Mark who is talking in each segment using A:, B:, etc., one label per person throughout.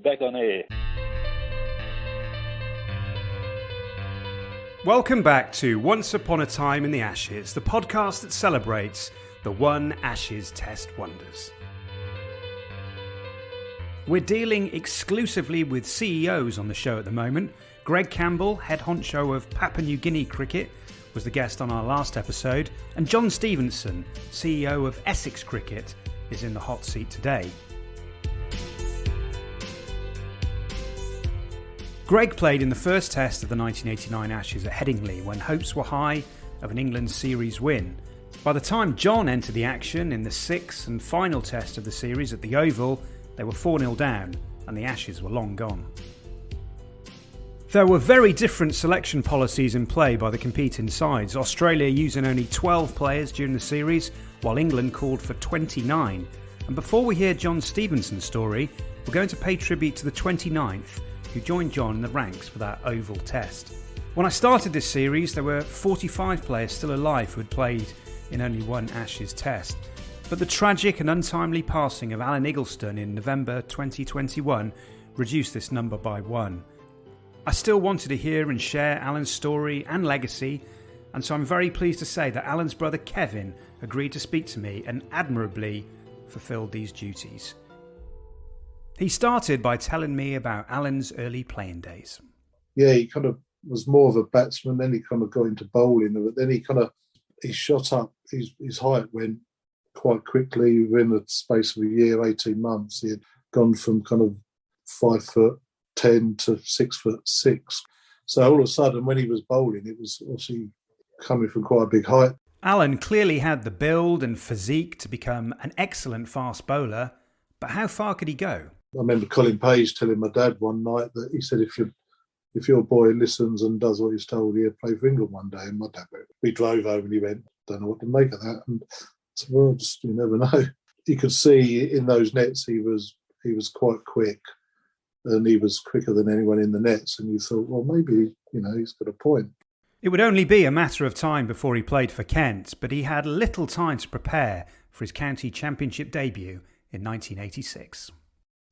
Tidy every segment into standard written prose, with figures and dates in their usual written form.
A: back on air.
B: Welcome back to Once Upon a Time in the Ashes, the podcast that celebrates the one Ashes Test wonders. We're dealing exclusively with CEOs on the show at the moment. Greg Campbell, head honcho of Papua New Guinea cricket, was the guest on our last episode, and John Stephenson, CEO of Essex Cricket, is in the hot seat today. Greg played in the first test of the 1989 Ashes at Headingley when hopes were high of an England series win. By the time John entered the action in the sixth and final test of the series at the Oval, they were 4-0 down and the Ashes were long gone. There were very different selection policies in play by the competing sides, Australia using only 12 players during the series, while England called for 29. And before we hear John Stephenson's story, we're going to pay tribute to the 29th, who joined John in the ranks for that Oval test. When I started this series, there were 45 players still alive who had played in only one Ashes test. But the tragic and untimely passing of Alan Igglesden in November 2021 reduced this number by one. I still wanted to hear and share Alan's story and legacy, and so I'm very pleased to say that Alan's brother Kevin agreed to speak to me and admirably fulfilled these duties. He started by telling me about Alan's early playing days.
C: Yeah, he kind of was more of a batsman, then he kind of got into bowling, but then he shot up, his height went quite quickly. Within the space of a year, 18 months, he had gone from kind of 5'10" to 6'6". So all of a sudden, when he was bowling, it was obviously coming from quite a big height.
B: Alan clearly had the build and physique to become an excellent fast bowler, but how far could he go?
C: I remember Colin Page telling my dad one night that he said, if your boy listens and does what he's told, he'll play for England one day. And my dad, we drove home and he went, don't know what to make of that. And I said, well, just, you never know. You could see in those nets he was quite quick, and he was quicker than anyone in the nets. And you thought, well, maybe, he's got a point.
B: It would only be a matter of time before he played for Kent, but he had little time to prepare for his county championship debut in 1986.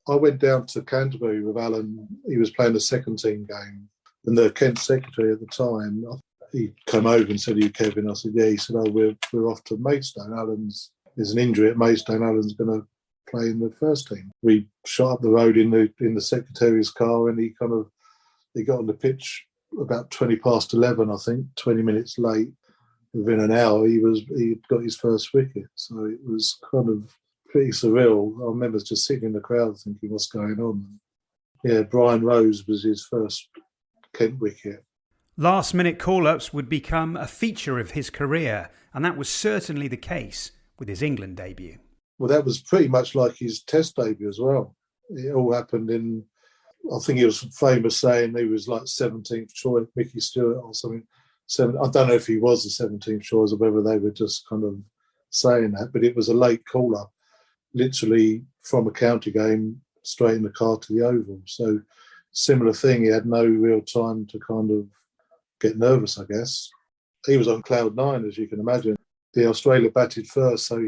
C: I went down to Canterbury with Alan. He was playing a second team game, and the Kent secretary at the time, he came over and said, "Are you Kevin?" I said, "Yeah." He said, "Oh, we're off to Maidstone. There's an injury at Maidstone. Alan's going to play in the first team." We shot up the road in the secretary's car, and he got on the pitch about 11:20, I think, 20 minutes late. Within an hour, he got his first wicket. So it was kind of pretty surreal. I remember just sitting in the crowd thinking, what's going on? Yeah, Brian Rose was his first Kent wicket.
B: Last-minute call-ups would become a feature of his career, and that was certainly the case with his England debut.
C: Well, that was pretty much like his Test debut as well. It all happened I think he was famous saying he was like 17th choice, Mickey Stewart or something. I don't know if he was the 17th choice or whether they were just kind of saying that, but it was a late call-up. Literally from a county game straight in the car to the Oval. So similar thing, he had no real time to kind of get nervous, I guess. He was on cloud nine, as you can imagine. The Australia batted first, so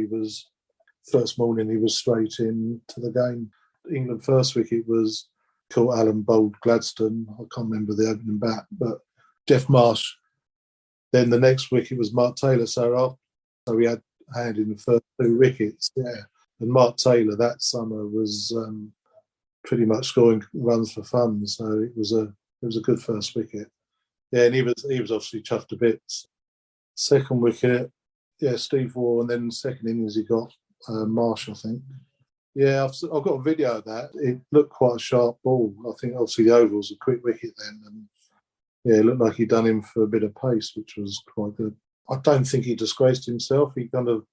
C: first morning he was straight in to the game. England first wicket was caught Alan bowled Gladstone. I can't remember the opening bat, but Jeff Marsh. Then the next wicket was Mark Taylor. So we had a hand in the first two wickets, yeah. And Mark Taylor that summer was pretty much scoring runs for fun, so it was a good first wicket. Yeah, and he was obviously chuffed to bits. Second wicket, yeah, Steve Waugh, and then second innings he got Marsh, I think. Yeah, I've got a video of that. It looked quite a sharp ball. I think obviously the Oval was a quick wicket then, and yeah, it looked like he'd done him for a bit of pace, which was quite good. I don't think he disgraced himself. He kind of.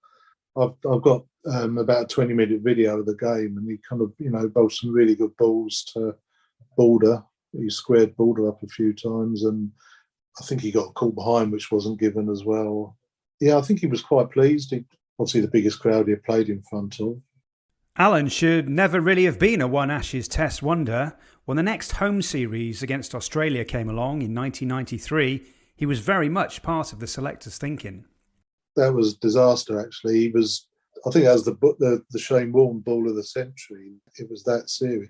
C: I've got about a 20-minute video of the game, and he kind of, bowled some really good balls to Border. He squared Border up a few times, and I think he got caught behind, which wasn't given as well. Yeah, I think he was quite pleased. Obviously, the biggest crowd he had played in front of.
B: Alan should never really have been a one Ashes Test wonder. When the next home series against Australia came along in 1993, he was very much part of the selectors' thinking.
C: That was a disaster, actually. I think that was the Shane Warne ball of the century. It was that series.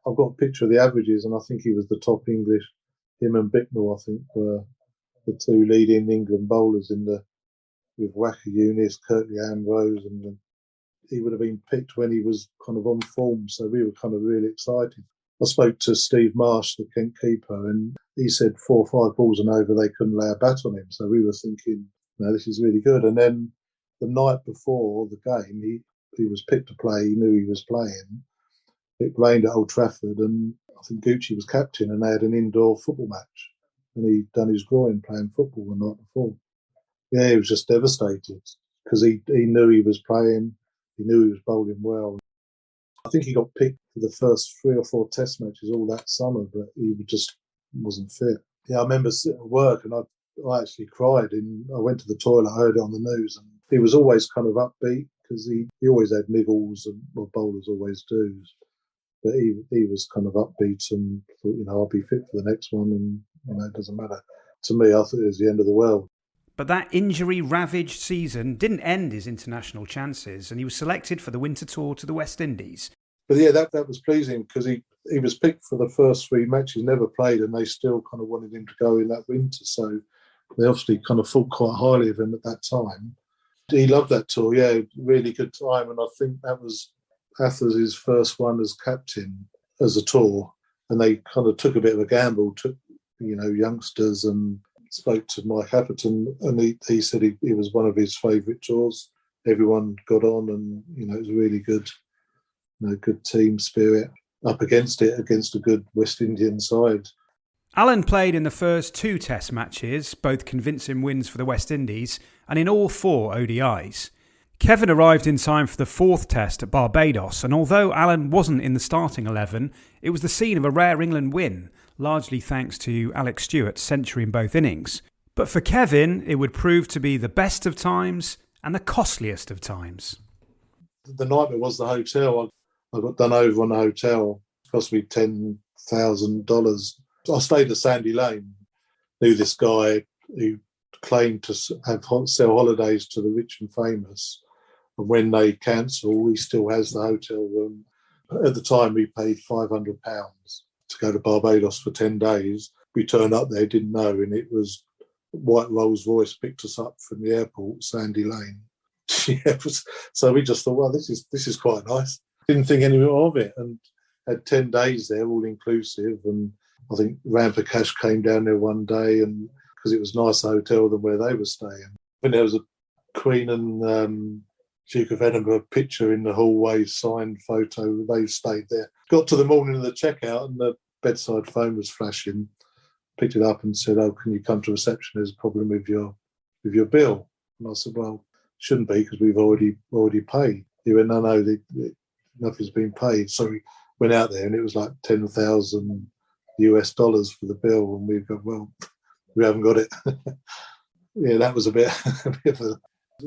C: I've got a picture of the averages, and I think he was the top English. Him and Bicknell, I think, were the two leading England bowlers with Wacker Yunis, Curtly Ambrose, and he would have been picked when he was kind of on form. So we were kind of really excited. I spoke to Steve Marsh, the Kent keeper, and he said 4 or 5 balls and over, they couldn't lay a bat on him. So we were thinking, no, this is really good. And then the night before the game, he was picked to play. He knew he was playing. It rained at Old Trafford, and I think Gucci was captain, and they had an indoor football match. And he'd done his groin playing football the night before. Yeah, he was just devastated because he knew he was playing. He knew he was bowling well. I think he got picked for the first 3 or 4 test matches all that summer, but he just wasn't fit. Yeah, I remember sitting at work and I actually cried. I went to the toilet, I heard it on the news, and he was always kind of upbeat because he always had niggles, and well, bowlers always do. But he was kind of upbeat and thought, I'll be fit for the next one, and it doesn't matter. To me, I thought it was the end of the world.
B: But that injury-ravaged season didn't end his international chances, and he was selected for the winter tour to the West Indies.
C: But yeah, that was pleasing because he was picked for the first 3 matches, never played, and they still kind of wanted him to go in that winter. So they obviously kind of thought quite highly of him at that time. He loved that tour, yeah, really good time. And I think that was Athers' first one as captain as a tour. And they kind of took a bit of a gamble, took, youngsters, and spoke to Mike Atherton, and he said he was one of his favourite tours. Everyone got on, and it was really good, good team spirit up against a good West Indian side.
B: Alan played in the first 2 Test matches, both convincing wins for the West Indies, and in all 4 ODIs. Kevin arrived in time for the 4th Test at Barbados, and although Alan wasn't in the starting 11, it was the scene of a rare England win, largely thanks to Alex Stewart's century in both innings. But for Kevin, it would prove to be the best of times and the costliest of times.
C: The nightmare was the hotel. I got done over on the hotel. It cost me $10,000. I stayed at Sandy Lane. Knew this guy who claimed to sell holidays to the rich and famous. And when they cancel, he still has the hotel room. At the time, we paid £500 to go to Barbados for 10 days. We turned up there, didn't know, and it was White Rolls Royce picked us up from the airport, Sandy Lane. So we just thought, well, this is quite nice. Didn't think any more of it, and had 10 days there, all inclusive. And I think Ramper Cash came down there one day, and because it was a nicer hotel than where they were staying. I think there was a Queen and Duke of Edinburgh picture in the hallway, signed photo. They stayed there. Got to the morning of the checkout, and the bedside phone was flashing. Picked it up and said, "Oh, can you come to reception? There's a problem with your bill." And I said, "Well, shouldn't be because we've already paid." He went, "No, nothing's been paid." So we went out there, and it was like $10,000 for the bill, and we go, "Well, we haven't got it." Yeah, that was a bit of a.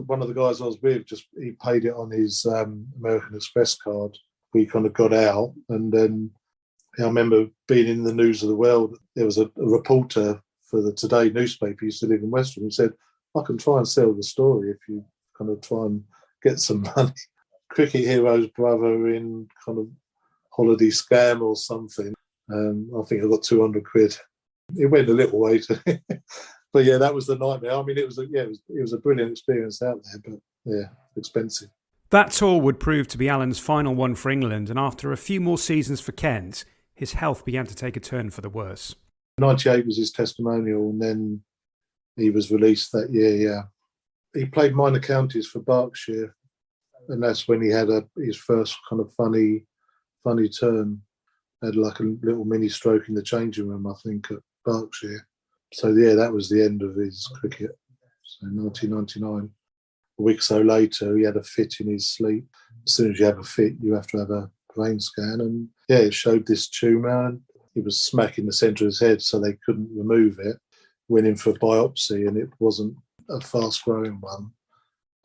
C: One of the guys I was with, he paid it on his American Express card. We kind of got out, and then I remember being in the News of the World. There was a reporter for the Today newspaper. He used to live in West Ham. He said, "I can try and sell the story if you kind of try and get some money." Cricket hero's brother in kind of holiday scam or something. I think I got 200 quid. It went a little way to but yeah, that was the nightmare. I mean, it was a brilliant experience out there, but yeah, expensive.
B: That tour would prove to be Alan's final one for England, and after a few more seasons for Kent, his health began to take a turn for the worse.
C: 98 was his testimonial, and then he was released that year, yeah. He played minor counties for Berkshire, and that's when he had his first kind of funny turn. Had like a little mini stroke in the changing room, I think, at Berkshire. So yeah, that was the end of his cricket. So 1999. A week or so later, he had a fit in his sleep. As soon as you have a fit, you have to have a brain scan. And yeah, it showed this tumour. And it was smack in the centre of his head, so they couldn't remove it. Went in for a biopsy, and it wasn't a fast-growing one.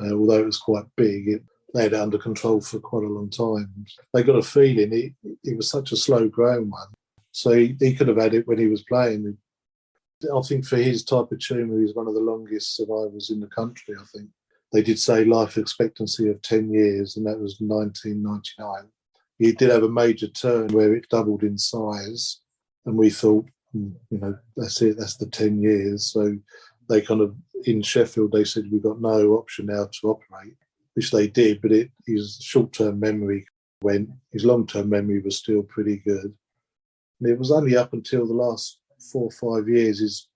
C: Although it was quite big, they had it under control for quite a long time. They got a feeling it was such a slow-growing one. So he could have had it when he was playing. I think for his type of tumour, he's one of the longest survivors in the country, I think. They did say life expectancy of 10 years, and that was 1999. He did have a major turn where it doubled in size, and we thought, that's it, that's the 10 years. So they kind of, in Sheffield, they said we've got no option now to operate, which they did, but his short-term memory went. His long-term memory was still pretty good. And it was only up until the last 4 or 5 years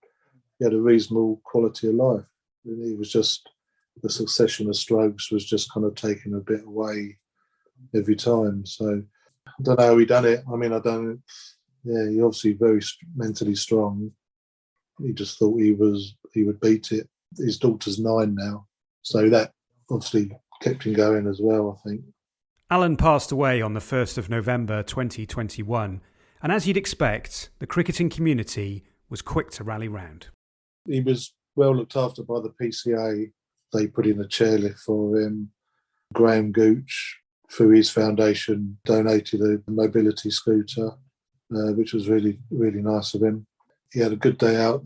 C: he had a reasonable quality of life. It was just the succession of strokes was just kind of taking a bit away every time. So I don't know how he done it. I mean, he obviously very mentally strong. He just thought he would beat it. His daughter's 9 now, so that obviously kept him going as well, I think.
B: Alan passed away on the 1st of November 2021, and as you'd expect, the cricketing community was quick to rally round.
C: He was well looked after by the PCA. They put in a chairlift for him. Graham Gooch, through his foundation, donated a mobility scooter, which was really, really nice of him. He had a good day out.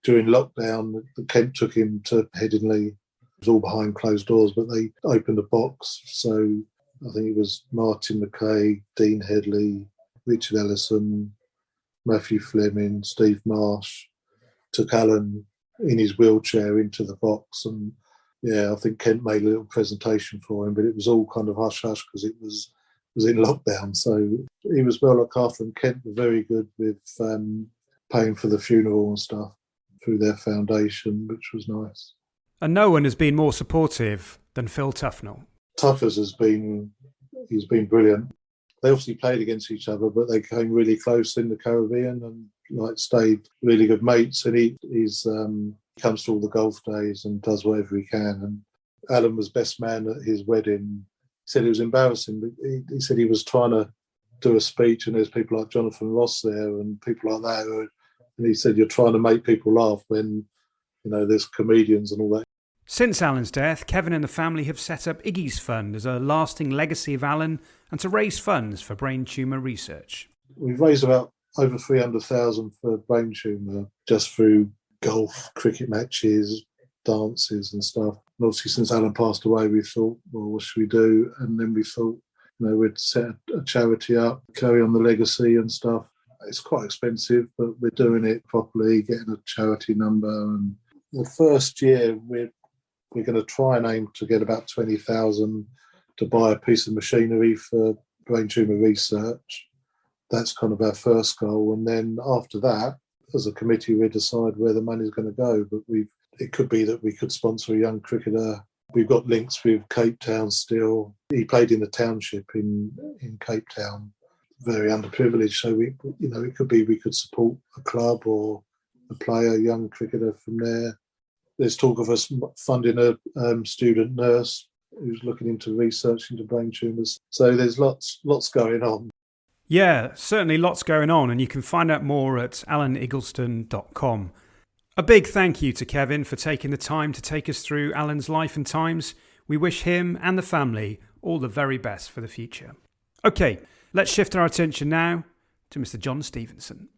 C: During lockdown, Kent took him to Headingley. It was all behind closed doors, but they opened a box. So I think it was Martin McKay, Dean Headley, Richard Ellison, Matthew Fleming, Steve Marsh, took Alan in his wheelchair into the box. And I think Kent made a little presentation for him, but it was all kind of hush-hush because it was in lockdown. So he was well looked after, and Kent were very good with paying for the funeral and stuff through their foundation, which was nice.
B: And no one has been more supportive than Phil Tufnell.
C: Tuffers he's been brilliant. They obviously played against each other, but they came really close in the Caribbean and stayed really good mates. And he comes to all the golf days and does whatever he can. And Alan was best man at his wedding. He said it was embarrassing, but he said he was trying to do a speech and there's people like Jonathan Ross there and people like that. And he said, you're trying to make people laugh when, there's comedians and all that.
B: Since Alan's death, Kevin and the family have set up Iggy's Fund as a lasting legacy of Alan and to raise funds for brain tumour research.
C: We've raised about over 300,000 for brain tumour just through golf, cricket matches, dances and stuff. And obviously since Alan passed away, we thought, well, what should we do? And then we thought, we'd set a charity up, carry on the legacy and stuff. It's quite expensive, but we're doing it properly, getting a charity number. And the first year, we're going to try and aim to get about 20,000 to buy a piece of machinery for brain tumour research. That's kind of our first goal. And then after that, as a committee, we decide where the money's going to go. But it could be that we could sponsor a young cricketer. We've got links with Cape Town still. He played in the township in Cape Town, very underprivileged. So it could be we could support a club or a player, a young cricketer from there. There's talk of us funding a student nurse who's looking into research into brain tumours. So there's lots going on.
B: Yeah, certainly lots going on, and you can find out more at alanigglesden.com. A big thank you to Kevin for taking the time to take us through Alan's life and times. We wish him and the family all the very best for the future. OK, let's shift our attention now to Mr. John Stephenson.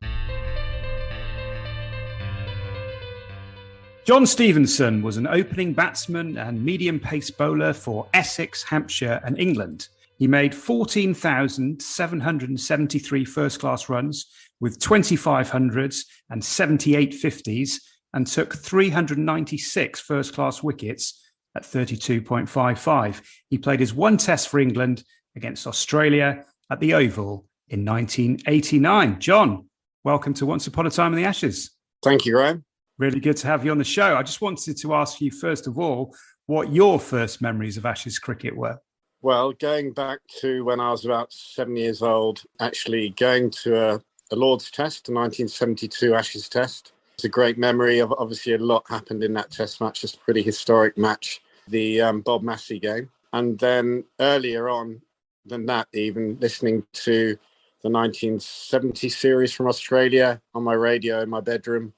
B: John Stephenson was an opening batsman and medium-pace bowler for Essex, Hampshire and England. He made 14,773 first-class runs with 2,500s and 78 50s and took 396 first-class wickets at 32.55. He played his one test for England against Australia at the Oval in 1989. John, welcome to Once Upon a Time in the Ashes.
A: Thank you, Graham.
B: Really good to have you on the show. I just wanted to ask you, first of all, what your first memories of Ashes cricket were.
A: Well, going back to when I was about 7 years old, actually going to a Lord's Test, the 1972 Ashes Test. It's a great memory. Obviously, a lot happened in that Test match. It's a pretty historic match, the Bob Massey game. And then earlier on than that, even listening to the 1970 series from Australia on my radio in my bedroom.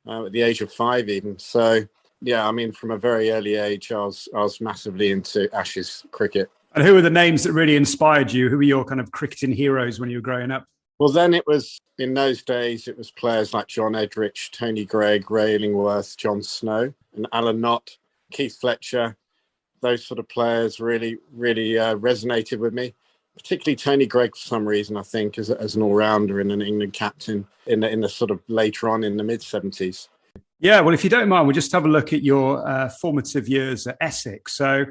A: At the age of 5 even. So, yeah, I mean, from a very early age, I was massively into Ashes cricket.
B: And who were the names that really inspired you? Who were your kind of cricketing heroes when you were growing up?
A: Well, then in those days, it was players like John Edrich, Tony Greig, Ray Illingworth, John Snow and Alan Knott, Keith Fletcher. Those sort of players really, really resonated with me. particularly Tony Gregg for some reason, I think, as an all-rounder and an England captain in the sort of later on in the mid-70s.
B: Yeah, well, if you don't mind, we'll just have a look at your formative years at Essex. So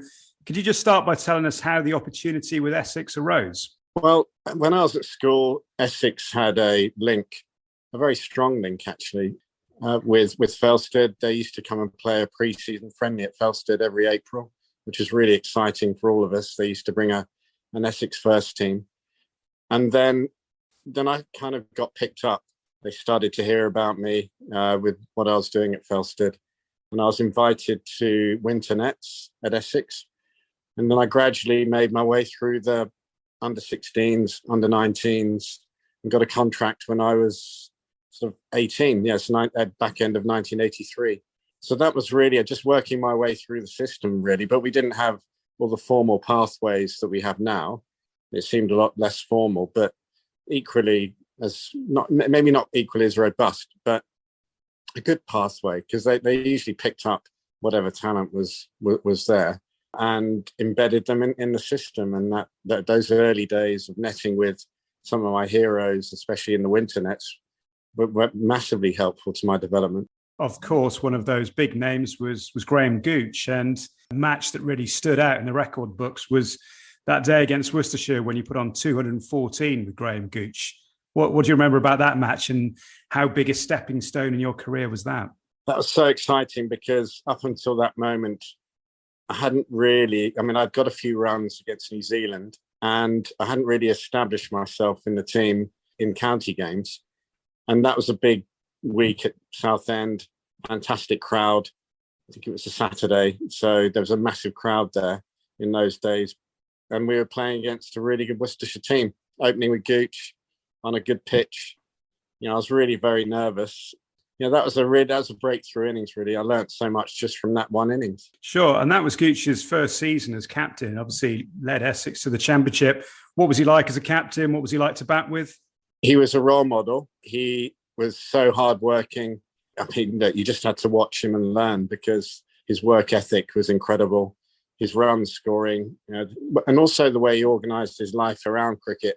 B: could you just start by telling us how the opportunity with Essex arose?
A: Well, when I was at school, Essex had a link, a very strong link actually, with Felsted. They used to come and play a pre-season friendly at Felsted every April, which was really exciting for all of us. They used to bring an Essex first team. And then I kind of got picked up. They started to hear about me with what I was doing at Felsted. And I was invited to winter nets at Essex. And then I gradually made my way through the under 16s, under 19s, and got a contract when I was sort of 18, yes, back end of 1983. So that was really just working my way through the system, really. But we didn't have all the formal pathways that we have now. It seemed a lot less formal, but equally maybe not equally as robust, but a good pathway, because they usually picked up whatever talent was there and embedded them in the system. And that those early days of netting with some of my heroes, especially in the winter nets, were massively helpful to my development.
B: Of course, one of those big names was Graham Gooch, and a match that really stood out in the record books was that day against Worcestershire when you put on 214 with Graham Gooch. What do you remember about that match, and how big a stepping stone in your career was that?
A: That was so exciting because up until that moment, I'd got a few runs against New Zealand and I hadn't really established myself in the team in county games. And that was a big week at Southend, fantastic crowd. I think it was a Saturday. So there was a massive crowd there in those days. And we were playing against a really good Worcestershire team, opening with Gooch on a good pitch. I was really very nervous. That was a breakthrough innings, really. I learnt so much just from that one innings.
B: Sure, and that was Gooch's first season as captain. Obviously led Essex to the Championship. What was he like as a captain? What was he like to bat with?
A: He was a role model. He was so hardworking. You just had to watch him and learn, because his work ethic was incredible. His run scoring, and also the way he organised his life around cricket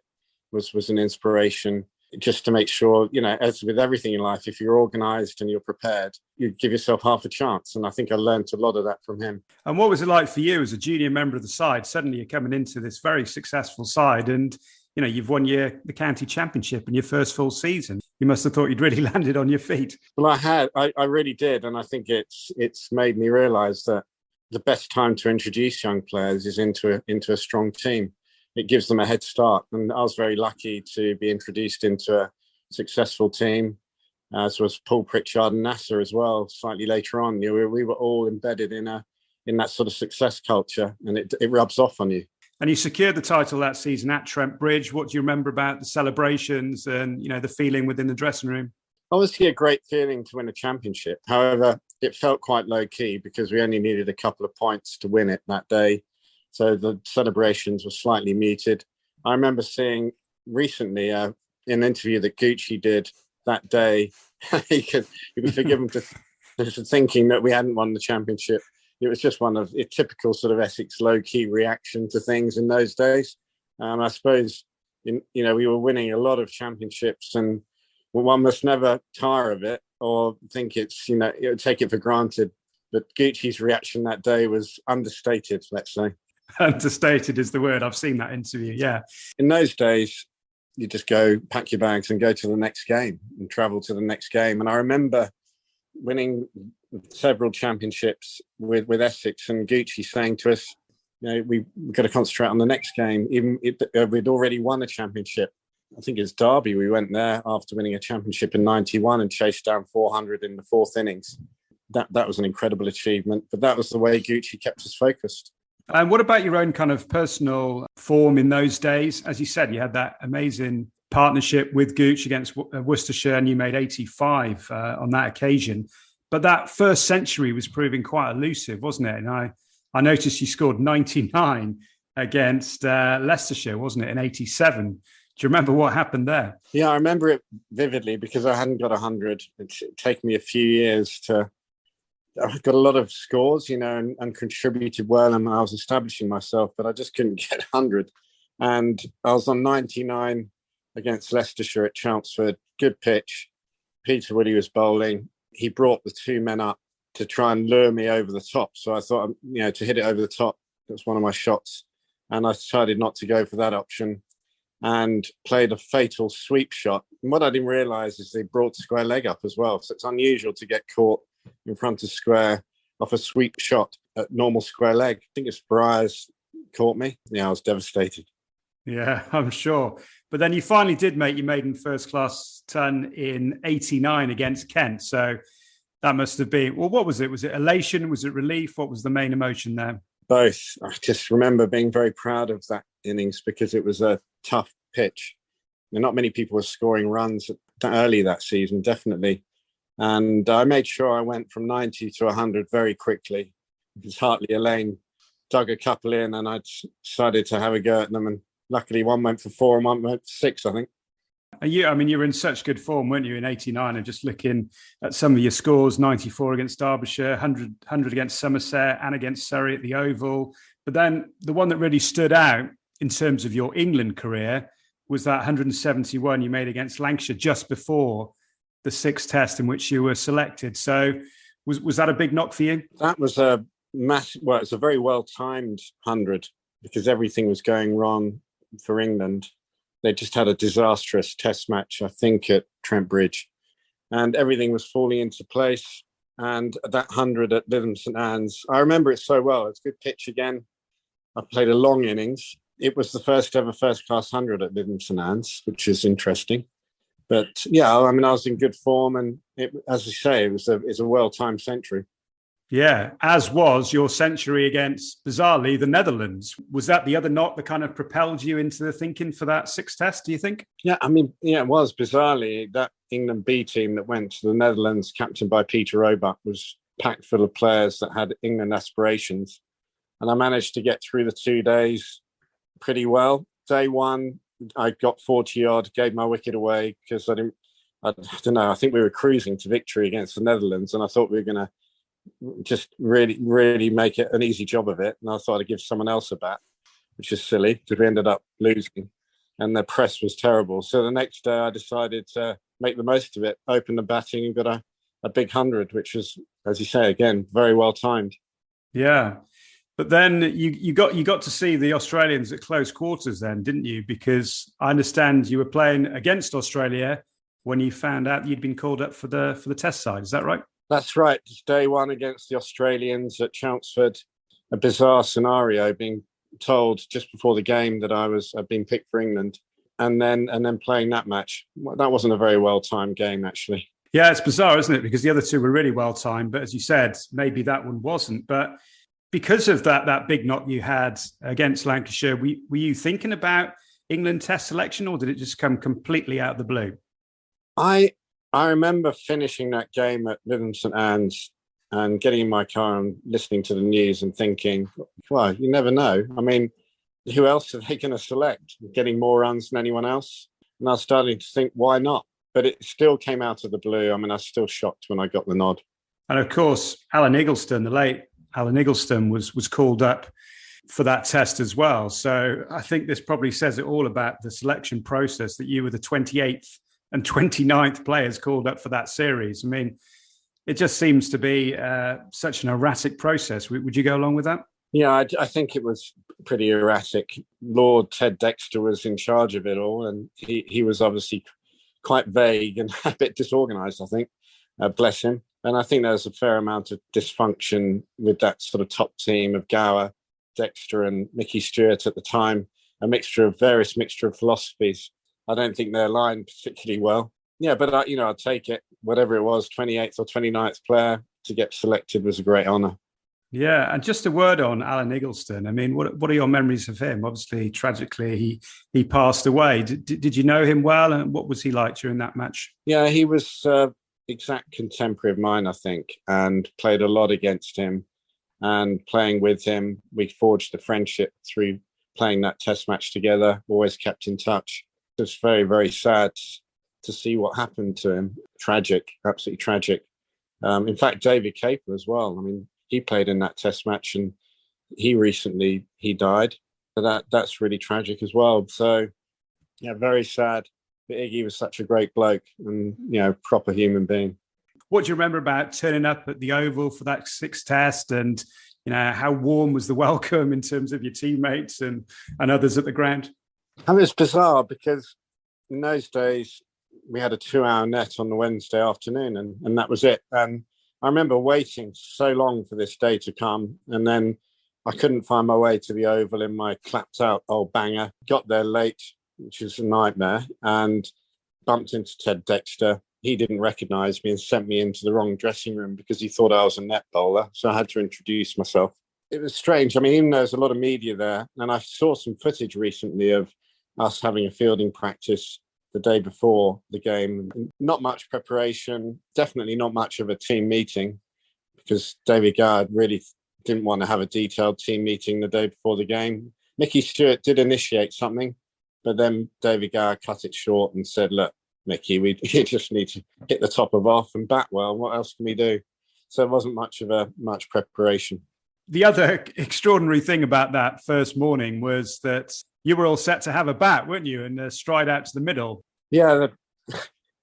A: was an inspiration. Just to make sure, as with everything in life, if you're organised and you're prepared, you give yourself half a chance. And I think I learned a lot of that from him.
B: And what was it like for you as a junior member of the side? Suddenly you're coming into this very successful side and, you've won the county championship in your first full season. You must have thought you'd really landed on your feet.
A: Well, I really did. And I think it's made me realise that the best time to introduce young players is into a strong team. It gives them a head start. And I was very lucky to be introduced into a successful team, as was Paul Pritchard and Nasser as well, slightly later on. We were all embedded in that sort of success culture, and it rubs off on you.
B: And you secured the title that season at Trent Bridge. What do you remember about the celebrations and, the feeling within the dressing room?
A: Obviously a great feeling to win a championship. However, it felt quite low key because we only needed a couple of points to win it that day. So the celebrations were slightly muted. I remember seeing recently an interview that Gucci did that day. he was forgiven for thinking that we hadn't won the championship. It was just one of a typical sort of Essex low-key reaction to things in those days. I suppose, we were winning a lot of championships, and one must never tire of it or think it's, take it for granted. But Gucci's reaction that day was understated, let's say.
B: Understated is the word. I've seen that interview, yeah.
A: In those days, you just go pack your bags and go to the next game and travel to the next game. And I remember winning several championships with Essex, and Gucci saying to us, we've got to concentrate on the next game. Even if we'd already won a championship. I think it's Derby. We went there after winning a championship in 91 and chased down 400 in the fourth innings. That was an incredible achievement, but that was the way Gucci kept us focused.
B: And what about your own kind of personal form in those days? As you said, you had that amazing partnership with Gooch against Worcestershire, and you made 85 on that occasion. But that first century was proving quite elusive, wasn't it? And I noticed you scored 99 against Leicestershire, wasn't it, in 87? Do you remember what happened there?
A: Yeah, I remember it vividly because I hadn't got 100. It's taken me a few years to... I got a lot of scores, and contributed well, and I was establishing myself, but I just couldn't get 100. And I was on 99 against Leicestershire at Chelmsford. Good pitch. Peter Woody was bowling. He brought the two men up to try and lure me over the top. So I thought, to hit it over the top, that's one of my shots. And I decided not to go for that option and played a fatal sweep shot. And what I didn't realise is they brought the square leg up as well. So it's unusual to get caught in front of square off a sweep shot at normal square leg. I think it's Briars caught me. Yeah, I was devastated.
B: Yeah, I'm sure. But then you finally did make your maiden first-class ton in 89 against Kent. So that must have been, well, what was it? Was it elation? Was it relief? What was the main emotion there?
A: Both. I just remember being very proud of that innings because it was a tough pitch. And not many people were scoring runs early that season, definitely. And I made sure I went from 90 to 100 very quickly because Hartley Elaine dug a couple in and I decided to have a go at them. And luckily one went for 4 and one went for 6, I think.
B: You were in such good form, weren't you, in 89? And just looking at some of your scores, 94 against Derbyshire, 100 against Somerset and against Surrey at the Oval. But then the one that really stood out in terms of your England career was that 171 you made against Lancashire just before the 6th test in which you were selected. So was that a big knock for you?
A: That was a massive, well, it's a very well-timed 100 because everything was going wrong for England. They just had a disastrous test match, I think, at Trent Bridge. And everything was falling into place. And that 100 at Lytham St Anne's, I remember it so well. It's a good pitch again. I played a long innings. It was the first ever first-class 100 at Lytham St Anne's, which is interesting. But yeah, I was in good form. And as I say, it's a well-timed century.
B: Yeah, as was your century against, bizarrely, the Netherlands. Was that the other knock that kind of propelled you into the thinking for that 6th test, do you think?
A: Yeah, it was. Bizarrely, that England B team that went to the Netherlands, captained by Peter Roebuck, was packed full of players that had England aspirations. And I managed to get through the 2 days pretty well. Day one, I got 40-odd, gave my wicket away because I don't know, I think we were cruising to victory against the Netherlands and I thought we were going to just really, really make it an easy job of it. And I thought I'd give someone else a bat, which is silly because we ended up losing and the press was terrible. So the next day I decided to make the most of it, open the batting and got a big 100, which was, as you say, again, very well timed.
B: Yeah. But then you got to see the Australians at close quarters then, didn't you? Because I understand you were playing against Australia when you found out you'd been called up for the test side. Is that right?
A: That's right. It's day one against the Australians at Chelmsford. A bizarre scenario, being told just before the game that I'd been picked for England, and then playing that match. That wasn't a very well-timed game, actually.
B: Yeah, it's bizarre, isn't it? Because the other two were really well-timed, but as you said, maybe that one wasn't. But because of that big knock you had against Lancashire, were you thinking about England test selection, or did it just come completely out of the blue?
A: I remember finishing that game at Lytham St Anne's and getting in my car and listening to the news and thinking, well, you never know. I mean, who else are they going to select? Getting more runs than anyone else? And I was starting to think, why not? But it still came out of the blue. I mean, I was still shocked when I got the nod. And
B: of course, Alan Igglesden, the late Alan Igglesden, was called up for that test as well. So I think this probably says it all about the selection process, that you were the 28th and 29th players called up for that series. I mean, it just seems to be such an erratic process. Would you go along with that?
A: Yeah, I think it was pretty erratic. Lord Ted Dexter was in charge of it all, and he was obviously quite vague and a bit disorganised, I think. Bless him. And I think there's a fair amount of dysfunction with that sort of top team of Gower, Dexter and Mickey Stewart at the time, a mixture of philosophies. I don't think they aligned particularly well. Yeah, but I'd take it. Whatever it was, 28th or 29th player to get selected was a great honour.
B: Yeah, and just a word on Alan Igglesden. I mean, what are your memories of him? Obviously, tragically, he passed away. Did you know him well, and what was he like during that match?
A: Yeah, he was exact contemporary of mine, I think, and played a lot against him. And playing with him, we forged a friendship through playing that test match together, always kept in touch. It was very, very sad to see what happened to him. Tragic, absolutely tragic. In fact, David Caper as well. I mean, he played in that test match and he died. But that's really tragic as well. So, yeah, very sad. But Iggy was such a great bloke and, proper human being.
B: What do you remember about turning up at the Oval for that sixth test, and how warm was the welcome in terms of your teammates and others at the ground?
A: I mean, it's bizarre because in those days we had a 2-hour net on the Wednesday afternoon, and that was it. And I remember waiting so long for this day to come, and then I couldn't find my way to the Oval in my clapped out old banger. Got there late, which was a nightmare, and bumped into Ted Dexter. He didn't recognise me and sent me into the wrong dressing room because he thought I was a net bowler. So I had to introduce myself. It was strange. I mean, even though there's a lot of media there, and I saw some footage recently of us having a fielding practice the day before the game. Not much preparation, definitely not much of a team meeting, because David Gower really didn't want to have a detailed team meeting the day before the game. Mickey Stewart did initiate something, but then David Gower cut it short and said, look, Mickey, we just need to hit the top of off and bat well. What else can we do? So it wasn't much preparation.
B: The other extraordinary thing about that first morning was that you were all set to have a bat, weren't you? And stride out to the middle.
A: Yeah,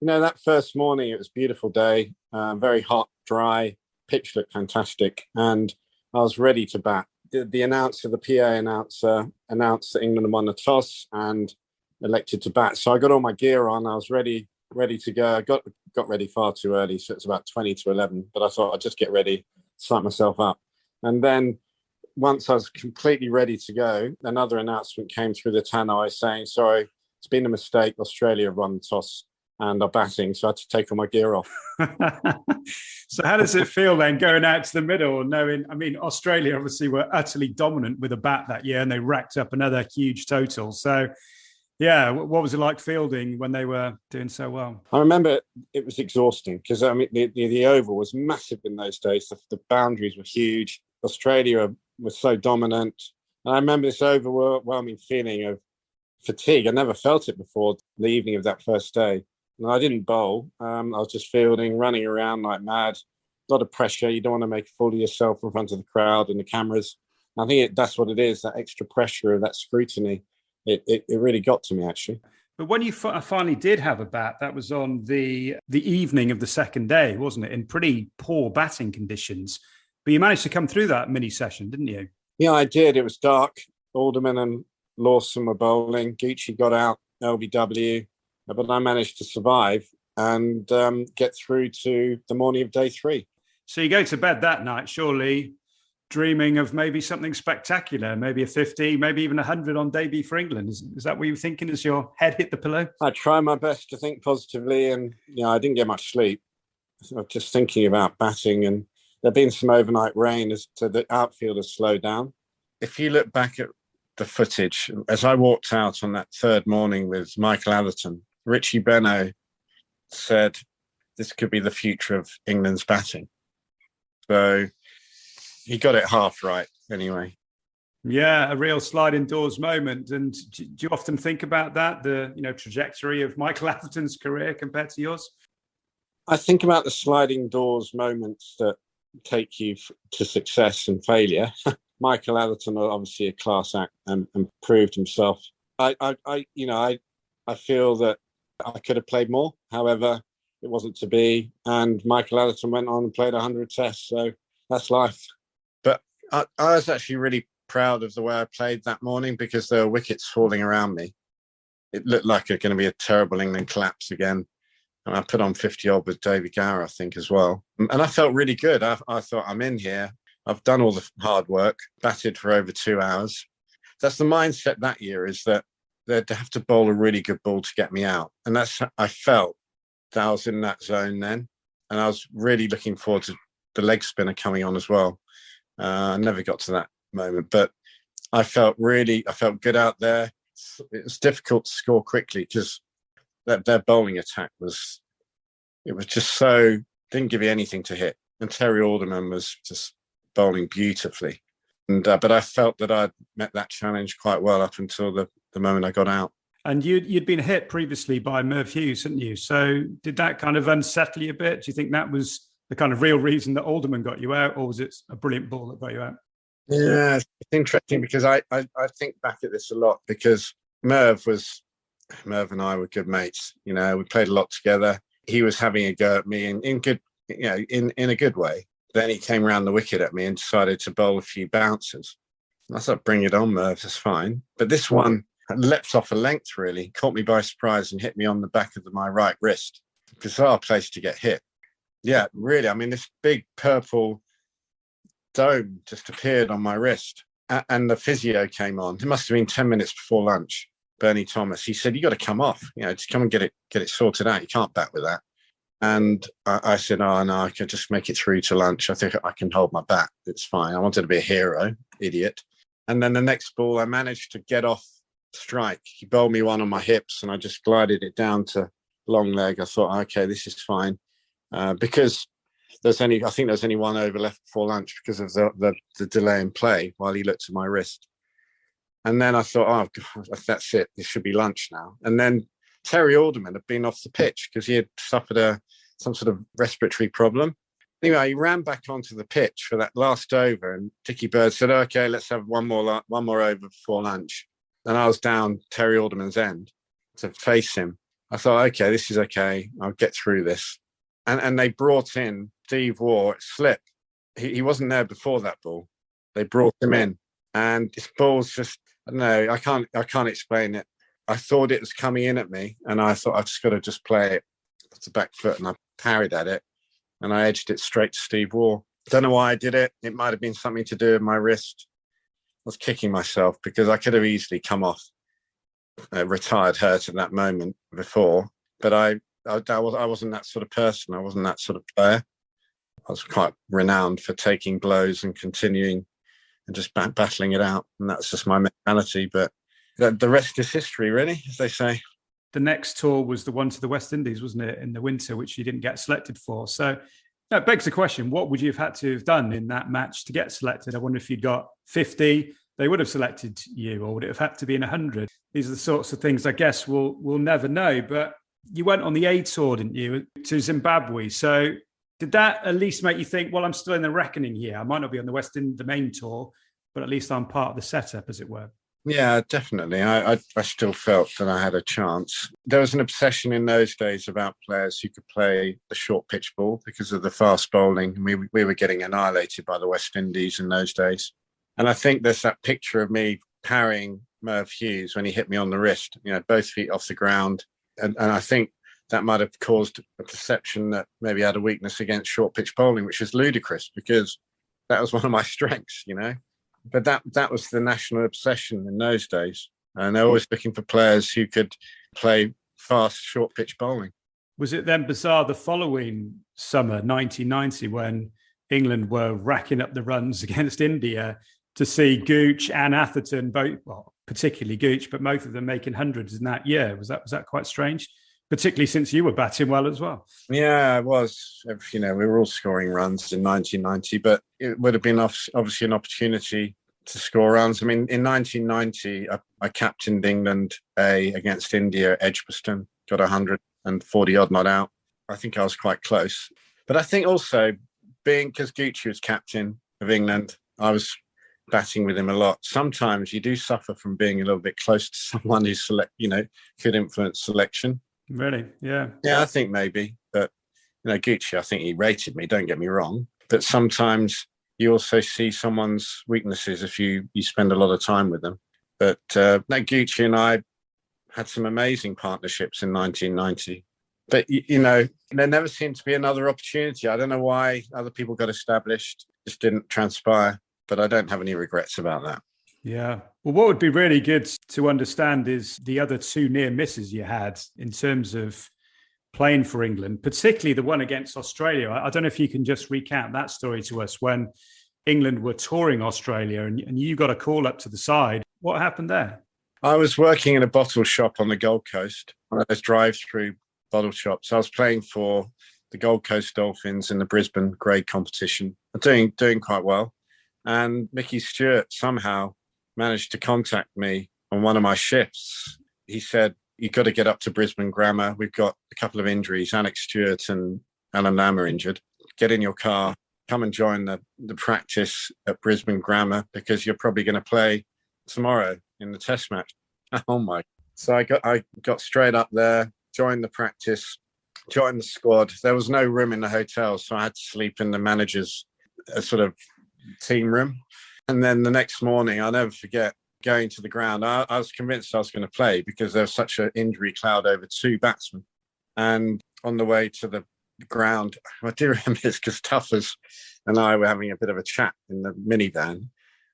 A: that first morning, it was a beautiful day, very hot, dry, pitch looked fantastic, and I was ready to bat. The announcer, the PA announcer, announced that England had won the toss and elected to bat. So I got all my gear on. I was ready to go. I got ready far too early, so it's about 20 to 11. But I thought I'd just get ready, start myself up. And then once I was completely ready to go, another announcement came through the tannoy saying, sorry, it's been a mistake. Australia have won the toss and are batting, so I had to take all my gear off.
B: So how does it feel then going out to the middle, knowing, I mean, Australia obviously were utterly dominant with a bat that year and they racked up another huge total. So yeah, what was it like fielding when they were doing so well?
A: I remember it was exhausting because the Oval was massive in those days. The boundaries were huge. Australia was so dominant. And I remember this overwhelming feeling of fatigue. I never felt it before the evening of that first day. And I didn't bowl. I was just fielding, running around like mad. A lot of pressure. You don't want to make a fool of yourself in front of the crowd and the cameras. I think that's what it is, that extra pressure of that scrutiny. It really got to me, actually.
B: But when you finally did have a bat, that was on the evening of the second day, wasn't it? In pretty poor batting conditions. But you managed to come through that mini session, didn't you?
A: Yeah, I did. It was dark. Alderman and Lawson were bowling. Gucci got out, LBW. But I managed to survive and get through to the morning of day 3.
B: So you go to bed that night, surely dreaming of maybe something spectacular, maybe a 50, maybe even 100 on debut for England. Is that what you were thinking as your head hit the pillow?
A: I try my best to think positively, and I didn't get much sleep. So I was just thinking about batting, and there'd been some overnight rain as to the outfield has slowed down. If you look back at the footage, as I walked out on that third morning with Michael Atherton, Richie Benaud said this could be the future of England's batting. So he got it half right anyway.
B: Yeah, a real sliding doors moment. And do you often think about that, the trajectory of Michael Atherton's career compared to yours?
A: I think about the sliding doors moments that take you to success and failure. Michael Atherton was obviously a class act and proved himself. I feel that I could have played more. However, it wasn't to be. And Michael Atherton went on and played 100 tests. So that's life. But I was actually really proud of the way I played that morning because there were wickets falling around me. It looked like it was going to be a terrible England collapse again. And I put on 50 odd with David Gower, I think, as well. And I felt really good. I thought, I'm in here. I've done all the hard work, batted for over 2 hours. That's the mindset that year, is that they'd have to bowl a really good ball to get me out. And I felt that I was in that zone then. And I was really looking forward to the leg spinner coming on as well. I never got to that moment, but I felt good out there. It was difficult to score quickly because their bowling attack was just so, didn't give you anything to hit. And Terry Alderman was just bowling beautifully. And but I felt that I'd met that challenge quite well up until the moment I got out.
B: And you'd been hit previously by Merv Hughes, hadn't you? So did that kind of unsettle you a bit? Do you think that was the kind of real reason that Alderman got you out, or was it a brilliant ball that got you out?
A: Yeah, it's interesting because I think back at this a lot because Merv and I were good mates. You know, we played a lot together. He was having a go at me in good, you know, in a good way. Then he came around the wicket at me and decided to bowl a few bouncers. I thought, bring it on, Merv, that's fine. But this one leapt off a length, really, caught me by surprise and hit me on the back of my right wrist. Bizarre place to get hit. Yeah, really. I mean, this big purple dome just appeared on my wrist. And the physio came on. It must have been 10 minutes before lunch. Bernie Thomas, he said, you got to come off, you know, just come and get it sorted out. You can't bat with that. And I said, oh, no, I can just make it through to lunch. I think I can hold my bat. It's fine. I wanted to be a hero, idiot. And then the next ball, I managed to get off strike. He bowled me one on my hips and I just glided it down to long leg. I thought, okay, this is fine. Because I think there's only one over left before lunch because of the delay in play while he looked at my wrist. And then I thought, oh, God, that's it. This should be lunch now. And then Terry Alderman had been off the pitch because he had suffered some sort of respiratory problem. Anyway, he ran back onto the pitch for that last over, and Dickie Bird said, okay, let's have one more over before lunch. And I was down Terry Alderman's end to face him. I thought, okay, this is okay. I'll get through this. And they brought in Steve Waugh, slip. He wasn't there before that ball. They brought him in. And this ball's just, I don't know, I can't explain it. I thought it was coming in at me, and I thought I've just got to just play it to the back foot, and I parried at it, and I edged it straight to Steve Waugh. Don't know why I did it. It might have been something to do with my wrist. I was kicking myself because I could have easily come off retired hurt at that moment before, but I wasn't that sort of person. I wasn't that sort of player. I was quite renowned for taking blows and continuing and just battling it out. And that's just my mentality. But the rest is history, really, as they say.
B: The next tour was the one to the West Indies, wasn't it, in the winter, which you didn't get selected for. So that begs the question, what would you have had to have done in that match to get selected? I wonder if you'd got 50, they would have selected you, or would it have had to be in 100? These are the sorts of things I guess we'll never know. But you went on the A tour, didn't you, to Zimbabwe. So did that at least make you think, well, I'm still in the reckoning here. I might not be on the main tour, but at least I'm part of the setup, as it were.
A: Yeah, definitely. I still felt that I had a chance. There was an obsession in those days about players who could play the short pitch ball because of the fast bowling. We were getting annihilated by the West Indies in those days. And I think there's that picture of me parrying Merv Hughes when he hit me on the wrist, you know, both feet off the ground. And I think that might have caused a perception that maybe I had a weakness against short pitch bowling, which is ludicrous because that was one of my strengths, you know. But that was the national obsession in those days. And they're always looking for players who could play fast, short pitch bowling.
B: Was it then bizarre the following summer, 1990, when England were racking up the runs against India, to see Gooch and Atherton, both, well, particularly Gooch, but both of them making hundreds in that year? Was that quite strange? Particularly since you were batting well as well.
A: Yeah, it was. You know, we were all scoring runs in 1990, but it would have been obviously an opportunity to score runs. I mean, in 1990, I captained England A against India at Edgbaston, got 140 odd not out. I think I was quite close. But I think also, because Gucci was captain of England, I was batting with him a lot. Sometimes you do suffer from being a little bit close to someone who could influence selection.
B: Really? Yeah.
A: Yeah, I think maybe. But, you know, Gucci, I think he rated me, don't get me wrong. But sometimes you also see someone's weaknesses if you spend a lot of time with them. But Gucci and I had some amazing partnerships in 1990. But, you know, there never seemed to be another opportunity. I don't know why other people got established, just didn't transpire. But I don't have any regrets about that.
B: Yeah. Well, what would be really good to understand is the other two near misses you had in terms of playing for England, particularly the one against Australia. I don't know if you can just recap that story to us when England were touring Australia and you got a call up to the side. What happened there?
A: I was working in a bottle shop on the Gold Coast, one of those drive-through bottle shops. I was playing for the Gold Coast Dolphins in the Brisbane grade competition, doing quite well. And Mickey Stewart somehow managed to contact me on one of my shifts. He said, you've got to get up to Brisbane Grammar. We've got a couple of injuries. Alex Stewart and Alan Lamb are injured. Get in your car come and join the practice at Brisbane Grammar because you're probably going to play tomorrow in the test match. Oh my. So I got straight up there, joined the practice, joined the squad. There was no room in the hotel, so I had to sleep in the manager's sort of team room. And then the next morning, I'll never forget going to the ground. I was convinced I was going to play because there was such an injury cloud over two batsmen. And on the way to the ground, I do remember this because Tuffers and I were having a bit of a chat in the minivan.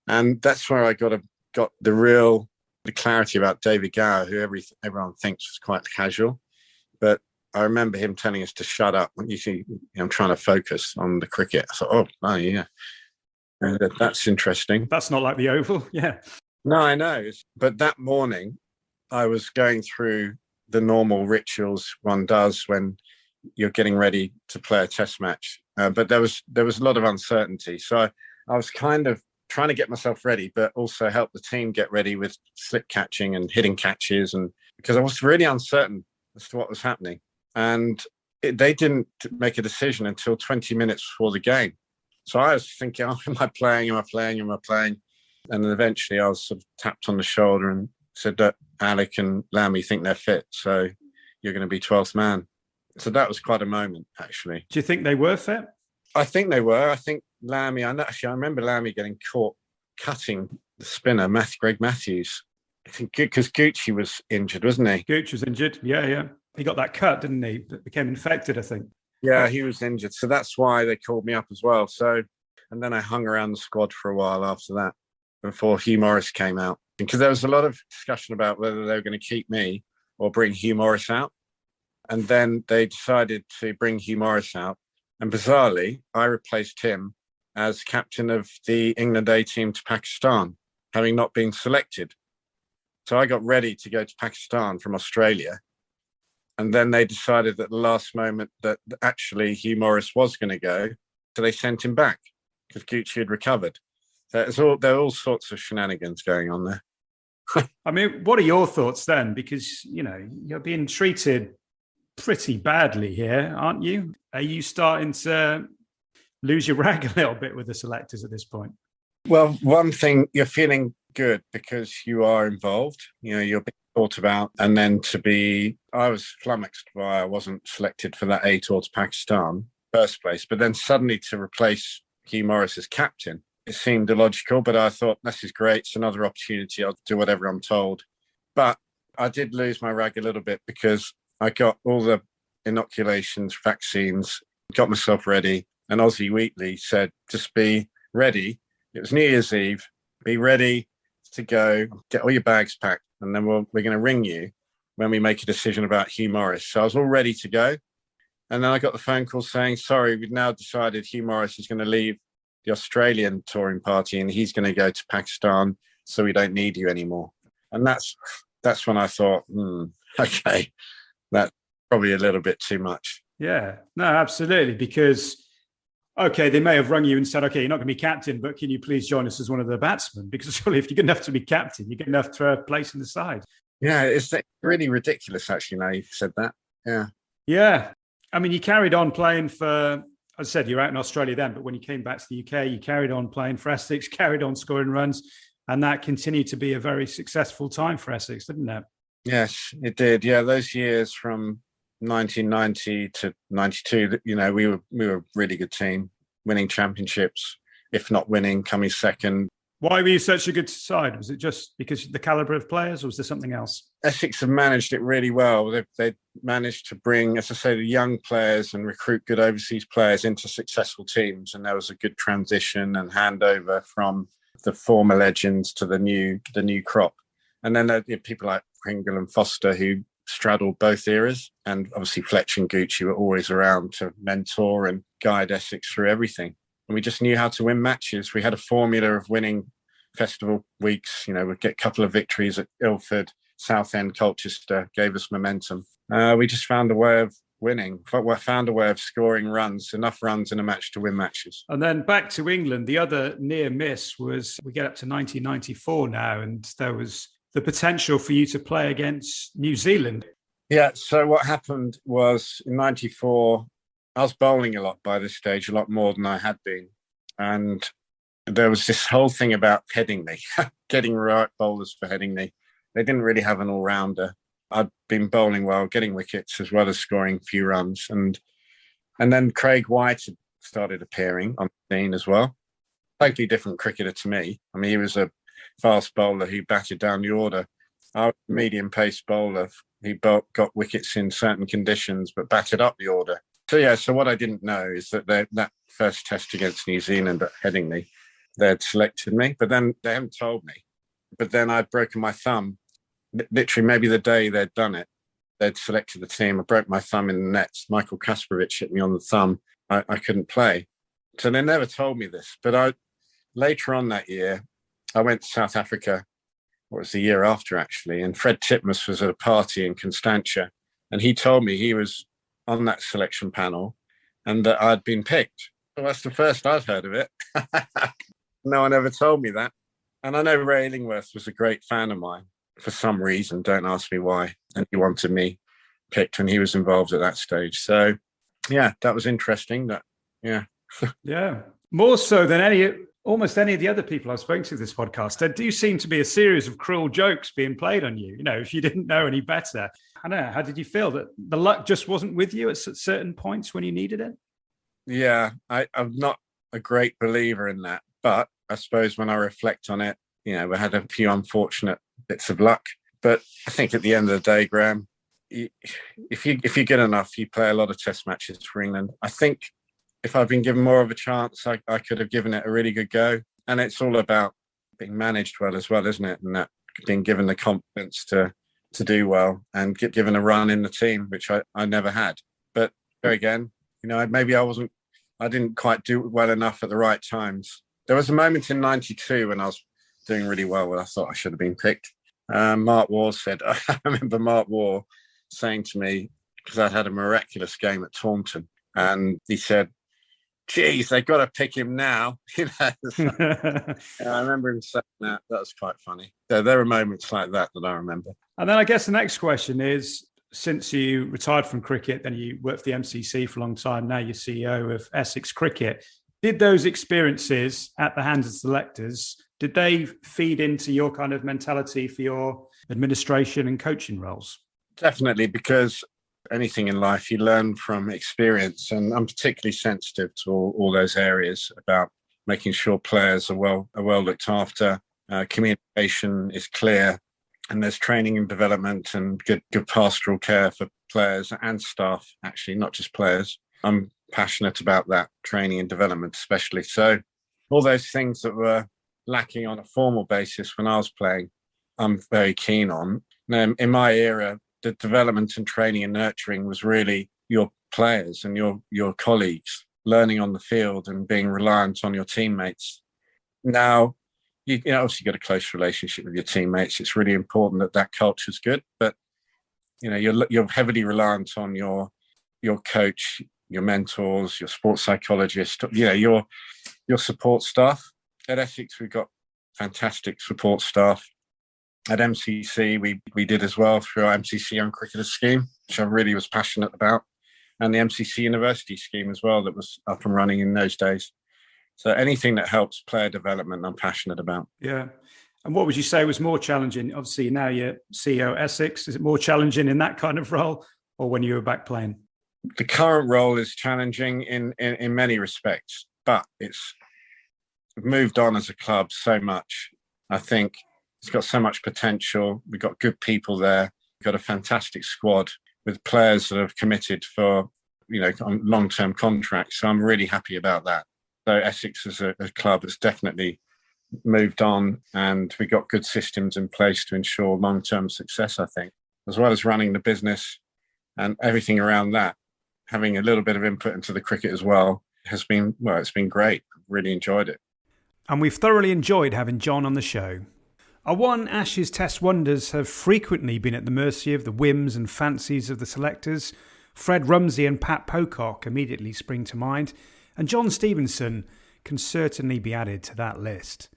A: And that's where I got the clarity about David Gower, who everyone thinks was quite casual. But I remember him telling us to shut up. You see, I'm trying to focus on the cricket. I thought, oh yeah. That's interesting.
B: That's not like the Oval, yeah.
A: No, I know. But that morning, I was going through the normal rituals one does when you're getting ready to play a test match. But there was a lot of uncertainty. So I was kind of trying to get myself ready, but also help the team get ready with slip catching and hitting catches. And because I was really uncertain as to what was happening. And they didn't make a decision until 20 minutes before the game. So I was thinking, oh, am I playing? And then eventually I was sort of tapped on the shoulder and said that Alec and Lammy think they're fit. So you're going to be 12th man. So that was quite a moment, actually.
B: Do you think they were fit?
A: I think they were. I think Lammy, I remember Lammy getting caught cutting the spinner, Greg Matthews. I think because Gucci was injured, wasn't he?
B: Gucci was injured, yeah. He got that cut, didn't he? That became infected, I think.
A: Yeah, he was injured. So that's why they called me up as well. So, and then I hung around the squad for a while after that, before Hugh Morris came out. Because there was a lot of discussion about whether they were going to keep me or bring Hugh Morris out. And then they decided to bring Hugh Morris out. And bizarrely, I replaced him as captain of the England A team to Pakistan, having not been selected. So I got ready to go to Pakistan from Australia. And then they decided at the last moment that actually Hugh Morris was going to go. So they sent him back because Gucci had recovered. So there are all sorts of shenanigans going on there.
B: I mean, what are your thoughts then? Because, you're being treated pretty badly here, aren't you? Are you starting to lose your rag a little bit with the selectors at this point?
A: Well, one thing, you're feeling good because you are involved. You're being thought about. And then I was flummoxed why I wasn't selected for that A tour to Pakistan first place. But then suddenly to replace Hugh Morris as captain, it seemed illogical, but I thought, this is great. It's another opportunity. I'll do whatever I'm told. But I did lose my rag a little bit because I got all the inoculations, vaccines, got myself ready. And Ozzy Wheatley said, just be ready. It was New Year's Eve. Be ready to go. Get all your bags packed. And then we're going to ring you when we make a decision about Hugh Morris. So I was all ready to go. And then I got the phone call saying, sorry, we've now decided Hugh Morris is going to leave the Australian touring party and he's going to go to Pakistan, so we don't need you anymore. And that's when I thought, okay, that's probably a little bit too much.
B: Yeah, no, absolutely. Because, okay, they may have rung you and said, okay, you're not going to be captain, but can you please join us as one of the batsmen? Because surely if you're good enough to be captain, you're good enough to have a place in the side.
A: Yeah, it's really ridiculous, actually, now you've said that. Yeah.
B: Yeah. I mean, you carried on playing for, as I said, you're out in Australia then, but when you came back to the UK, you carried on playing for Essex, carried on scoring runs, and that continued to be a very successful time for Essex, didn't it?
A: Yes, it did. Yeah, those years from 1990 to 92, we were a really good team, winning championships, if not winning, coming second.
B: Why were you such a good side? Was it just because of the calibre of players, or was there something else?
A: Essex have managed it really well. They've managed to bring, as I say, the young players and recruit good overseas players into successful teams. And there was a good transition and handover from the former legends to the new crop. And then there are people like Pringle and Foster who straddled both eras. And obviously Fletcher and Gucci were always around to mentor and guide Essex through everything. And we just knew how to win matches. We had a formula of winning festival weeks. We'd get a couple of victories at Ilford, Southend, Colchester, gave us momentum. We just found a way of winning, found a way of scoring runs, enough runs in a match to win matches.
B: And then back to England, the other near miss was, we get up to 1994 now, and there was the potential for you to play against New Zealand.
A: Yeah, so what happened was in 94, I was bowling a lot by this stage, a lot more than I had been. And there was this whole thing about Headingley, getting right bowlers for Headingley. They didn't really have an all-rounder. I'd been bowling well, getting wickets as well as scoring a few runs. And then Craig White had started appearing on the scene as well. Totally different cricketer to me. I mean, he was a fast bowler who batted down the order. I was a medium-pace bowler. He got wickets in certain conditions, but batted up the order. So what I didn't know is that that first test against New Zealand at Headingley, they'd selected me, but then they haven't told me. But then I'd broken my thumb. Literally, maybe the day they'd done it, they'd selected the team. I broke my thumb in the nets. Michael Kasparovich hit me on the thumb. I couldn't play. So they never told me this. But later on that year, I went to South Africa. It was the year after, actually. And Fred Titmus was at a party in Constantia. And he told me he was on that selection panel and that I'd been picked. Well, that's the first I'd heard of it. No one ever told me that. And I know Ray Illingworth was a great fan of mine for some reason. Don't ask me why. And he wanted me picked and he was involved at that stage. So, yeah, that was interesting.
B: Yeah. More so than almost any of the other people I've spoken to this podcast. There do seem to be a series of cruel jokes being played on you. You know, if you didn't know any better. I don't know. How did you feel that the luck just wasn't with you at certain points when you needed it?
A: Yeah, I'm not a great believer in that. But I suppose when I reflect on it, you know, we had a few unfortunate bits of luck. But I think at the end of the day, Graham, if you're good enough, you play a lot of test matches for England. I think if I'd been given more of a chance, I could have given it a really good go. And it's all about being managed well as well, isn't it? And that being given the confidence to do well and get given a run in the team, which I never had. But there again, you know, maybe I didn't quite do well enough at the right times. There was a moment in 92 when I was doing really well where I thought I should have been picked. Mark Waugh said, I remember Mark Waugh saying to me, because I'd had a miraculous game at Taunton, and he said, geez, they've got to pick him now. You know, I remember him saying that. That was quite funny. There are moments like that I remember.
B: And then I guess the next question is, since you retired from cricket, then you worked for the MCC for a long time, now you're CEO of Essex Cricket. Did those experiences at the hands of selectors, did they feed into your kind of mentality for your administration and coaching roles?
A: Definitely, because anything in life you learn from experience, and I'm particularly sensitive to all those areas about making sure players are well looked after, communication is clear, and there's training and development and good pastoral care for players and staff, actually, not just players. I'm passionate about that, training and development especially. So all those things that were lacking on a formal basis when I was playing, I'm very keen on. In my era, the development and training and nurturing was really your players and your colleagues, learning on the field and being reliant on your teammates. Now, you know, obviously got a close relationship with your teammates. It's really important that culture's good, but you know, you're heavily reliant on your coach, your mentors, your sports psychologist, you know, your support staff. At Essex, we've got fantastic support staff. At MCC, we did as well through our MCC Young Cricketer scheme, which I really was passionate about, and the MCC University scheme as well that was up and running in those days. So anything that helps player development, I'm passionate about.
B: Yeah. And what would you say was more challenging? Obviously, now you're CEO Essex. Is it more challenging in that kind of role or when you were back playing?
A: The current role is challenging in many respects, but it's moved on as a club so much. I think it's got so much potential. We've got good people there. We've got a fantastic squad with players that have committed for, you know, on long-term contracts. So I'm really happy about that. So Essex as a club has definitely moved on, and we've got good systems in place to ensure long-term success, I think, as well as running the business and everything around that. Having a little bit of input into the cricket as well has been, well, it's been great. I've really enjoyed it.
B: And we've thoroughly enjoyed having John on the show. Our one Ashes Test wonders have frequently been at the mercy of the whims and fancies of the selectors. Fred Rumsey and Pat Pocock immediately spring to mind, and John Stephenson can certainly be added to that list.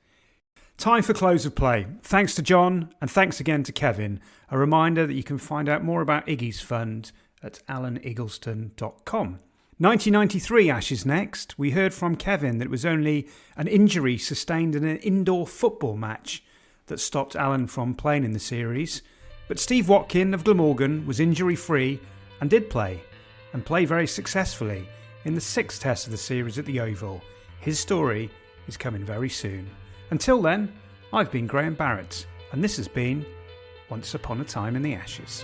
B: Time for close of play. Thanks to John, and thanks again to Kevin. A reminder that you can find out more about Iggy's Fund at alanigglesden.com. 1993 Ashes next. We heard from Kevin that it was only an injury sustained in an indoor football match that stopped Alan from playing in the series. But Steve Watkin of Glamorgan was injury-free and did play, and play very successfully in the 6th test of the series at the Oval. His story is coming very soon. Until then, I've been Graham Barrett, and this has been Once Upon a Time in the Ashes.